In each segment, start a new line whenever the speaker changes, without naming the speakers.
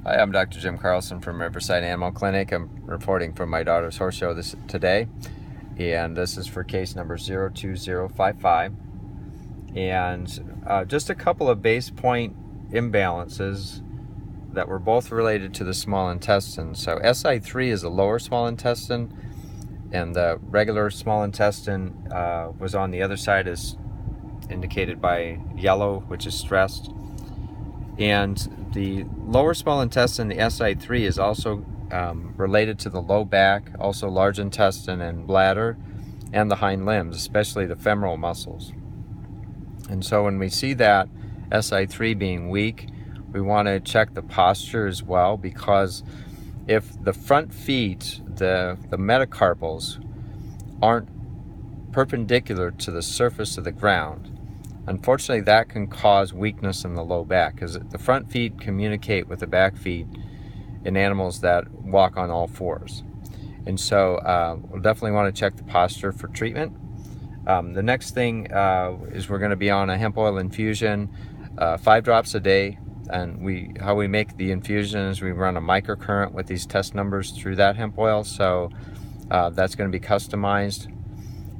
Hi, I'm Dr. Jim Carlson from Riversjde Animal Clinic. I'm reporting from my daughter's horse show today, and this is for case number 02055. And just a couple of base point imbalances that were both related to the small intestine. So SI3 is the lower small intestine, and the regular small intestine was on the other side, as indicated by yellow, which is stressed. And the lower small intestine, the SI3, is also related to the low back, also large intestine and bladder, and the hind limbs, especially the femoral muscles. And so when we see that SI3 being weak, we want to check the posture as well, because if the front feet, the metacarpals, aren't perpendicular to the surface of the ground, unfortunately, that can cause weakness in the low back, because the front feet communicate with the back feet in animals that walk on all fours. And so we'll definitely want to check the posture for treatment. The next thing is we're going to be on a hemp oil infusion, 5 drops a day. And how we make the infusion is we run a microcurrent with these test numbers through that hemp oil. So that's going to be customized,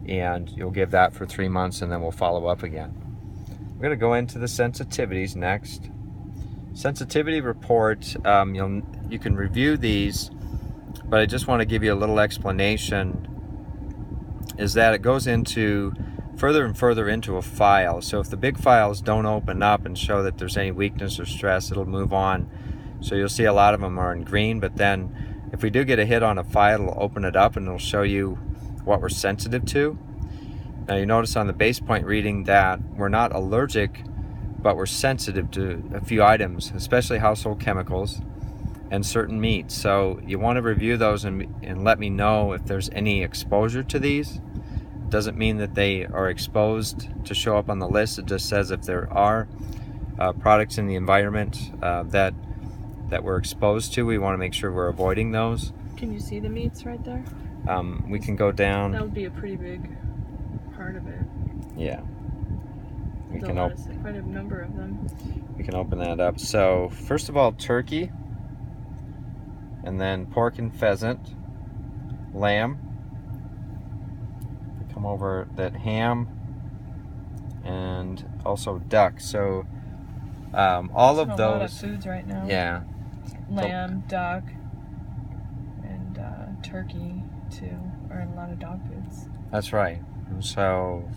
and you'll give that for 3 months, and then we'll follow up again. We're going to go into the sensitivities next. Sensitivity report, you can review these, but I just want to give you a little explanation, is that it goes into further and further into a file. So if the big files don't open up and show that there's any weakness or stress, it'll move on. So you'll see a lot of them are in green, but then if we do get a hit on a file, it'll open it up and it'll show you what we're sensitive to. Now you notice on the base point reading that we're not allergic, but we're sensitive to a few items, especially household chemicals and certain meats. So you want to review those and let me know if there's any exposure to these. It doesn't mean that they are exposed to show up on the list. It just says if there are products in the environment that we're exposed to, we want to make sure we're avoiding those.
Can you see the meats right there?
We can go down.
That would be a pretty big part of it.
Yeah. We
There's
can
quite a number of them.
We can open that up. So first of all, turkey, and then pork and pheasant, lamb. We come over that ham, and also duck. So all of those.
A lot of foods right now.
Yeah.
Lamb, duck, and turkey too are in a lot of dog foods.
That's right. So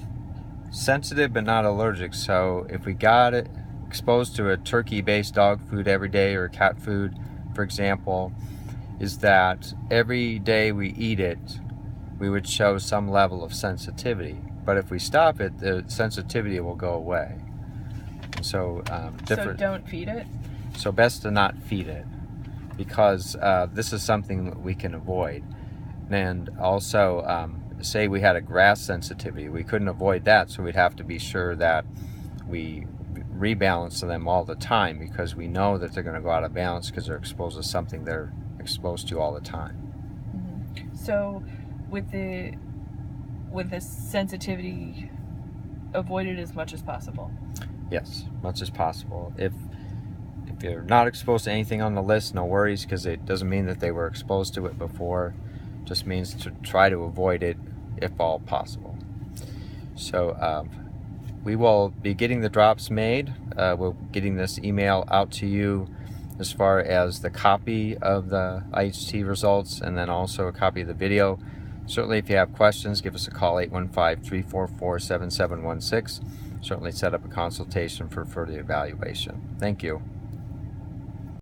sensitive but not allergic. So if we got it exposed to a turkey-based dog food every day, or cat food, for example, is that every day we eat it, we would show some level of sensitivity. But if we stop it, the sensitivity will go away. And so
So don't feed it?
So best to not feed it, because this is something that we can avoid. And also, say we had a grass sensitivity, we couldn't avoid that, so we'd have to be sure that we rebalance them all the time, because we know that they're going to go out of balance because they're exposed to something they're exposed to all the time.
Mm-hmm. So with the sensitivity, avoid it as much as possible.
Yes, much as possible. If you're not exposed to anything on the list, no worries, because it doesn't mean that they were exposed to it before. It just means to try to avoid it if all possible. So we will be getting the drops made. We're getting this email out to you as far as the copy of the IHT results, and then also a copy of the video. Certainly if you have questions, give us a call, 815-344-7716. Certainly set up a consultation for further evaluation. Thank you.